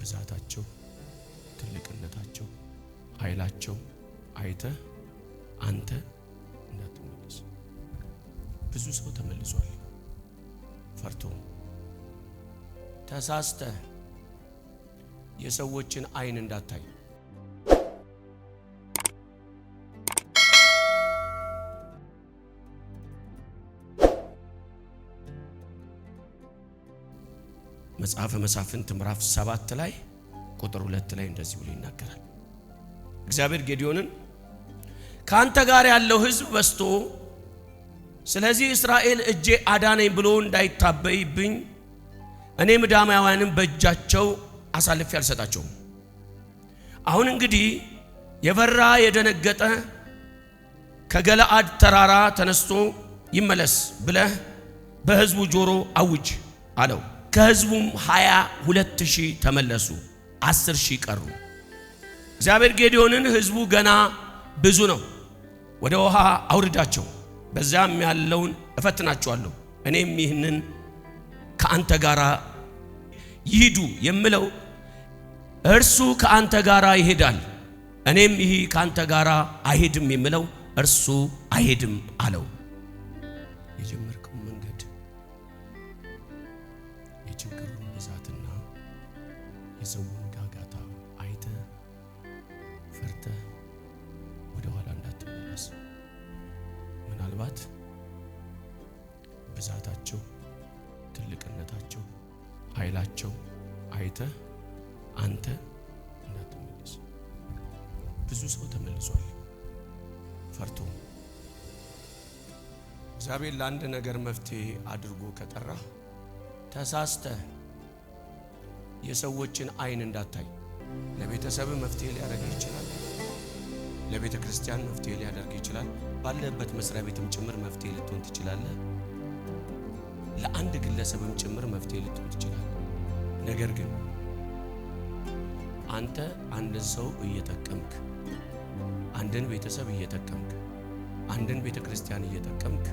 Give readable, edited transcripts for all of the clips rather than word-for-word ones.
ብዛታቸው ትልቅነታቸው ኃይላቸው አይተህ አንተ እንዳትመለስ። ብዙ ሰው ተመልሷል ፈርቶ ተሳስተ የሰዎችን አይን እንዳታይ መጽሐፈ መሳፍንት ምዕራፍ 7 ላይ ቁጥር 2 ላይ እንደዚህ ብሎ ይናገራል። እግዚአብሔር ጌዲዮንን ካንተ ጋር ያለው ሕዝብ በስቶ ስለዚህ እስራኤል እጄ አዳነኝ ብሎ እንዳይታበይብኝ እኔ ምድያማውያንን በእጃቸው አሳልፌ አልሰጣቸውም። አሁን እንግዲህ የፈራ የደነገጠ ከገለአድ ተራራ ተነስቶ ይመለስ ብለህ በሕዝቡ ጆሮ አውጅ አለው። ከሕዝቡም 22,000 ተመለሱ፣ 10,000 ቀሩ። እግዚአብሔር ጌዲዮንን ሕዝቡ ገና ብዙ ነው፣ ወደ ውሃ አውርዳቸው፣ በዛም ያለውን እፈትናቸዋለሁ። እኔም ይህንን ከአንተ ጋር ይሂዱ የምለው እርሱ ከአንተ ጋር ይሄዳል፣ እኔም ይህ ከአንተ ጋር አይሄድም የምለው እርሱ አይሄድም አለው። የጀመርከው መንገድ የችግሩን ብዛትና የሰውን ጋጋታ አይተ ፈርተ ወደ ኋላ እንዳትመለስ። ምናልባት ብዛታቸው ትልቅነታቸው ኃይላቸው አይተ አንተ እንዳትመለስ። ብዙ ሰው ተመልሷል ፈርቶ። እግዚአብሔር ለአንድ ነገር መፍትሄ አድርጎ ከጠራ ተሳስተ የሰዎችን አይን እንዳታይ ለቤተሰብ መፍትሄ ሊያደርግ ይችላል። ለቤተ ክርስቲያን መፍትሄ ሊያደርግ ይችላል። ባለበት መስሪያ ቤትም ጭምር መፍትሄ ልትሆን ትችላለህ። ለአንድ ግለሰብም ጭምር መፍትሄ ልትሆን ትችላለህ። ነገር ግን አንተ አንድን ሰው እየተጠቀምክ፣ አንድን ቤተሰብ እየተጠቀምክ፣ አንድን ቤተ ክርስቲያን እየተጠቀምክ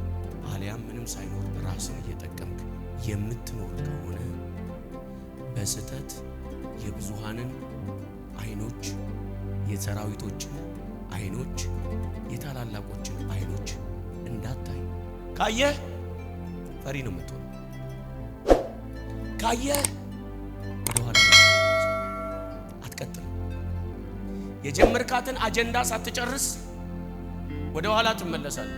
አሊያም ምንም ሳይኖር ራስን እየተጠቀምክ የምትኖር ከሆነ በስተት የብዙሃንን አይኖች፣ የሰራዊቶችን አይኖች፣ የታላላቆችን አይኖች እንዳታይ። ካየህ ፈሪ ነው የምትሆነው። ካየህ ወደኋላ አትቀጥል። የጀመርካትን አጀንዳ ሳትጨርስ ወደ ኋላ ትመለሳለህ።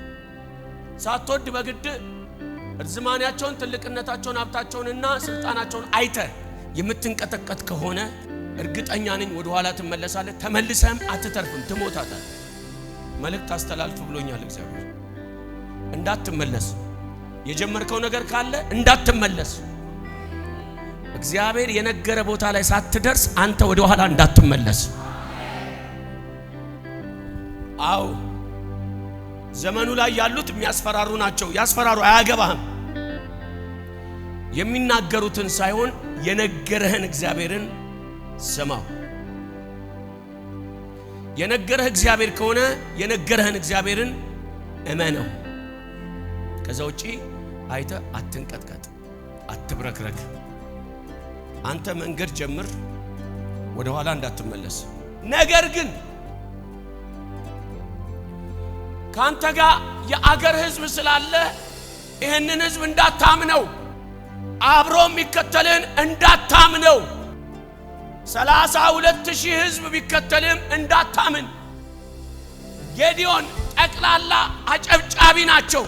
ሳትወድ በግድ እርዝማኔያቸውን፣ ትልቅነታቸውን፣ ሀብታቸውንና ስልጣናቸውን አይተ የምትንቀጠቀጥ ከሆነ እርግጠኛ ነኝ ወደ ኋላ ትመለሳለህ። ተመልሰህም አትተርፍም፣ ትሞታታለህ። መልእክት አስተላልፍ ብሎኛል እግዚአብሔር። እንዳትመለስ፣ የጀመርከው ነገር ካለ እንዳትመለስ። እግዚአብሔር የነገረ ቦታ ላይ ሳትደርስ አንተ ወደ ኋላ እንዳትመለስ። አው ዘመኑ ላይ ያሉት የሚያስፈራሩ ናቸው። ያስፈራሩ፣ አያገባህም። የሚናገሩትን ሳይሆን የነገረህን እግዚአብሔርን ስማው። የነገረህ እግዚአብሔር ከሆነ የነገረህን እግዚአብሔርን እመነው። ከዛ ውጪ አይተ አትንቀጥቀጥ፣ አትብረክረክ። አንተ መንገድ ጀምር፣ ወደ ኋላ እንዳትመለስ። ነገር ግን ካንተ ጋር የአገር ሕዝብ ስላለ ይህንን ሕዝብ እንዳታምነው፣ አብሮ የሚከተልን እንዳታምነው። 32,000 ሕዝብ ቢከተልም እንዳታምን። ጌዲዮን ጠቅላላ አጨብጫቢ ናቸው፣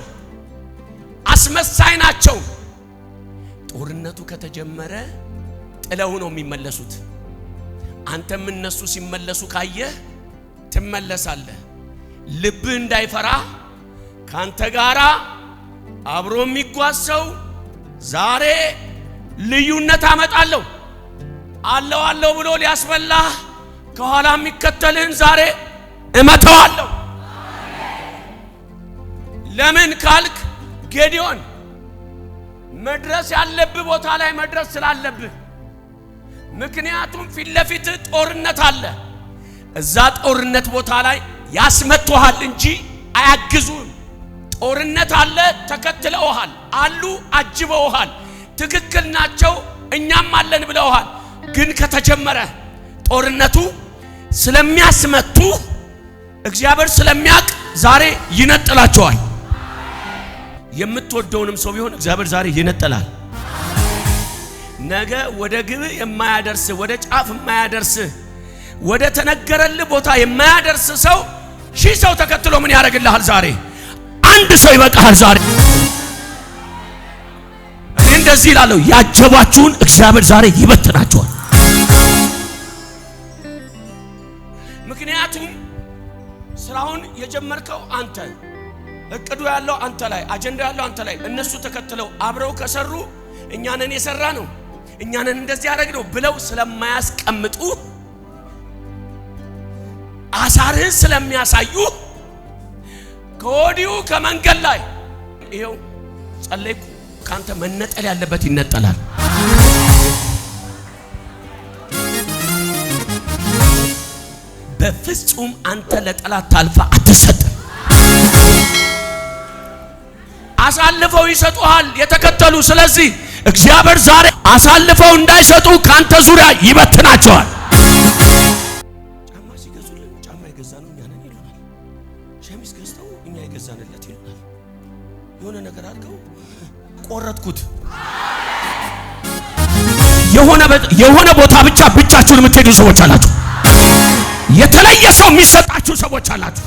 አስመሳይ ናቸው። ጦርነቱ ከተጀመረ ጥለው ነው የሚመለሱት። አንተም እነሱ ሲመለሱ ካየህ ትመለሳለህ። ልብህ እንዳይፈራ ካንተ ጋራ አብሮ የሚጓዝ ሰው ዛሬ ልዩነት አመጣለሁ አለው ብሎ ሊያስበላህ ከኋላ የሚከተልህን ዛሬ እመተዋለሁ። ለምን ካልክ ጌዲዮን መድረስ ያለብህ ቦታ ላይ መድረስ ስላለብህ። ምክንያቱም ፊት ለፊት ጦርነት አለ። እዛ ጦርነት ቦታ ላይ ያስመቱሃል እንጂ አያግዙም። ጦርነት አለ፣ ተከትለውሃል አሉ፣ አጅበውሃል፣ ትክክል ናቸው እኛም አለን ብለውሃል። ግን ከተጀመረ ጦርነቱ ስለሚያስመቱ እግዚአብሔር ስለሚያውቅ ዛሬ ይነጥላቸዋል። የምትወደውንም ሰው ቢሆን እግዚአብሔር ዛሬ ይነጥላል። ነገ ወደ ግብ የማያደርስ ወደ ጫፍ የማያደርስ ወደ ተነገረልህ ቦታ የማያደርስ ሰው ሺህ ሰው ተከትሎ ምን ያደርግልሃል? ዛሬ አንድ ሰው ይበቃሃል። ዛሬ እኔ እንደዚህ እላለሁ፣ ያጀባችሁን እግዚአብሔር ዛሬ ይበትናቸዋል። ምክንያቱም ስራውን የጀመርከው አንተ፣ እቅዱ ያለው አንተ ላይ፣ አጀንዳ ያለው አንተ ላይ፣ እነሱ ተከትለው አብረው ከሰሩ እኛንን የሰራ ነው እኛንን እንደዚህ ያደረግነው ብለው ስለማያስቀምጡ አሳርህን ስለሚያሳዩ ከወዲሁ ከመንገድ ላይ ይሄው ጸለይኩ፣ ካንተ መነጠል ያለበት ይነጠላል። በፍጹም አንተ ለጠላት ታልፋ አትሰጥም። አሳልፈው ይሰጡሃል የተከተሉ። ስለዚህ እግዚአብሔር ዛሬ አሳልፈው እንዳይሰጡ ካንተ ዙሪያ ይበትናቸዋል። ጫማ ሲገዙልን ጫማ የገዛነው እኛ ነን ይሉናል። ሸሚዝ ገዝተው እኛ የገዛንለት ይሉናል። የሆነ ነገር አድርገው ቆረጥኩት። የሆነ ቦታ ብቻችሁን የምትሄዱ ሰዎች አላችሁ። የተለየ ሰው የሚሰጣችሁ ሰዎች አላችሁ።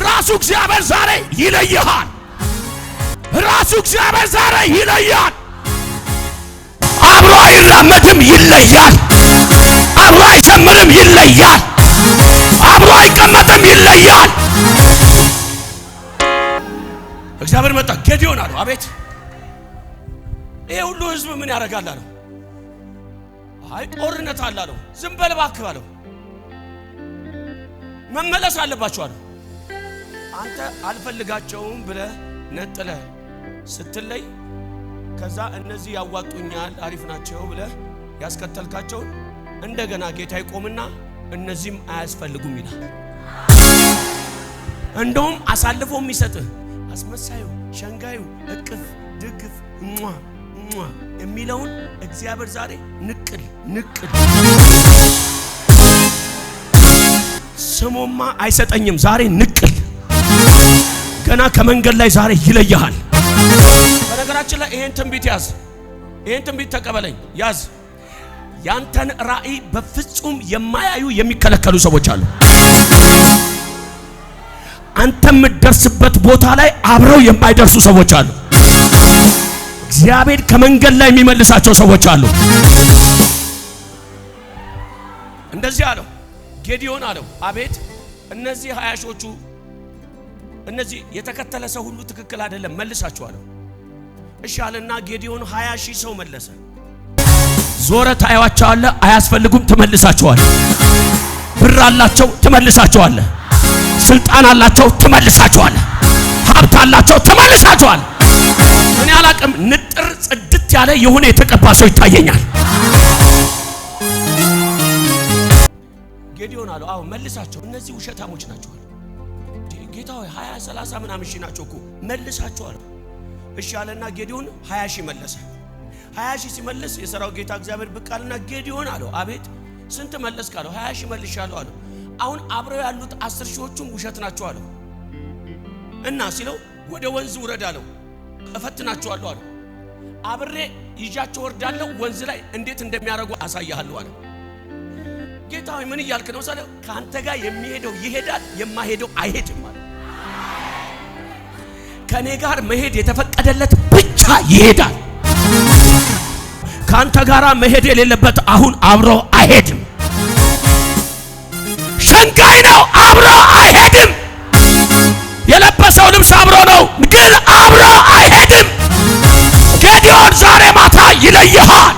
ራሱ እግዚአብሔር ዛሬ ይለይሃል። ራሱ እግዚአብሔር ዛሬ ይለያል። አብሮ አይራመድም፣ ይለያል። አብሮ አይዘምርም፣ ይለያል። አብሮ አይቀመጥም፣ ይለያል። እግዚአብሔር መጣ። ጌዲዮን አለው አቤት፣ ይሄ ሁሉ ህዝብ ምን ያደርጋል አለው። አይ ጦርነት አለ አለው። ዝም በል እባክህ አለው። መመለስ አለባቸው አለው። አንተ አልፈልጋቸውም ብለህ ነጥለህ ስትለይ ከዛ እነዚህ ያዋጡኛል አሪፍ ናቸው ብለህ ያስከተልካቸውን እንደገና ጌታ ይቆምና እነዚህም አያስፈልጉም ይላል። እንደውም አሳልፎ የሚሰጥህ አስመሳዩ፣ ሸንጋዩ፣ እቅፍ ድግፍ የሚለውን እግዚአብሔር ዛሬ ንቅል ስሞማ አይሰጠኝም። ዛሬ ንቅል ገና ከመንገድ ላይ ዛሬ ይለያል። በነገራችን ላይ ይሄን ትንቢት ያዝ፣ ይሄን ትንቢት ተቀበለኝ ያዝ። ያንተን ራእይ በፍጹም የማያዩ የሚከለከሉ ሰዎች አሉ። አንተ የምትደርስበት ቦታ ላይ አብረው የማይደርሱ ሰዎች አሉ። እግዚአብሔር ከመንገድ ላይ የሚመልሳቸው ሰዎች አሉ። እንደዚህ አለው ጌዲዮን አለው አቤት፣ እነዚህ 20 ሺዎቹ እነዚህ የተከተለ ሰው ሁሉ ትክክል አይደለም፣ መልሳቸዋለሁ። እሺ አለና ጌዲዮን 20 ሺህ ሰው መለሰ። ዞረ ታያቸዋለህ፣ አያስፈልጉም፣ ትመልሳቸዋለህ። ብር አላቸው፣ ትመልሳቸዋለህ። ስልጣን አላቸው፣ ትመልሳቸዋለህ። ሀብት አላቸው፣ ትመልሳቸዋለህ። እኔ አላቅም፣ ንጥር ጽድት ያለ የሆነ የተቀባ ሰው ይታየኛል። ጌዲዮን አለው አዎ መልሳቸው፣ እነዚህ ውሸታሞች ናቸው። ጌታ ሆይ 20 30 ምናምን ሺህ ናቸው እኮ መልሳቸዋለሁ። እሺ አለና ጌዲዮን 20 ሺህ መለሰ። 20 ሺህ ሲመልስ የሰራው ጌታ እግዚአብሔር ብቅ አለና ጌዲዮን አለው አቤት፣ ስንት መለስክ አለው። 20 ሺህ መልሻለሁ አለው። አሁን አብረው ያሉት 10 ሺዎቹም ውሸት ናቸው አለው። እና ሲለው ወደ ወንዝ ውረድ አለው፣ እፈትናቸዋለሁ አለው። አብሬ ይዣቸው ወርዳለሁ፣ ወንዝ ላይ እንዴት እንደሚያደርጉ አሳያለሁ አለው። ጌታ ሆይ ምን እያልክ ነው ሳለው፣ ካንተ ጋር የሚሄደው ይሄዳል፣ የማይሄደው አይሄድም አለ። ከኔ ጋር መሄድ የተፈቀደለት ብቻ ይሄዳል። ካንተ ጋር መሄድ የሌለበት አሁን አብሮ አይሄድም። ሸንጋይ ነው፣ አብሮ አይሄድም። የለበሰው ልብስ አብሮ ነው፣ ግን አብሮ አይሄድም። ጌዲዮን ዛሬ ማታ ይለይሃል።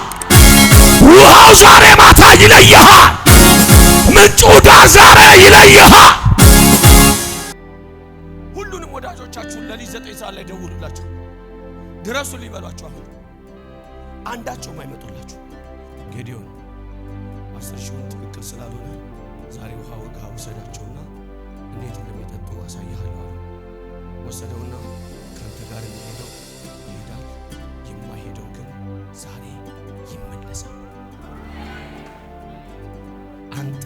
ውሃው ዛሬ ማታ ይለይሃል። ምንጩ ዳር ዛሬ ይለይሃል። ሁሉንም ወዳጆቻችሁን ለሊት 9 ሰዓት ላይ ደውሉላቸው፣ ድረሱ ሊበሏቸው። አሁን አንዳቸውም አይመጡላችሁ። ጌዲዮን 10 ሺውን ትክክል ስላልሆነ ዛሬ ውሃ ወጋ ወሰዳቸውና እንዴት እንደሚጠጡ አሳያለሁ አለ። ወሰደውና ካንተ ጋር የሚሄደው ይሄዳል፣ የማይሄደው ግን ዛሬ ይመለሳል። አንተ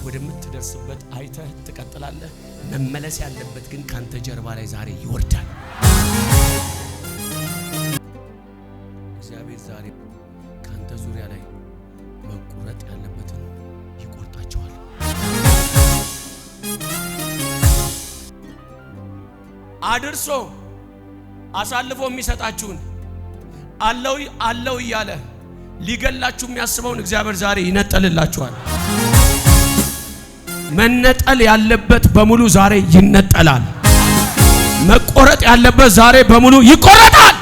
ወደምትደርስበት አይተህ ትቀጥላለህ። መመለስ ያለበት ግን ካንተ ጀርባ ላይ ዛሬ ይወርዳል። እግዚአብሔር ዛሬ ካንተ ዙሪያ ላይ መቆረጥ ያለበትን ይቆርጣቸዋል። አድርሶ አሳልፎ የሚሰጣችሁን አለው እያለ ሊገላችሁ የሚያስበውን እግዚአብሔር ዛሬ ይነጠልላችኋል። መነጠል ያለበት በሙሉ ዛሬ ይነጠላል። መቆረጥ ያለበት ዛሬ በሙሉ ይቆረጣል።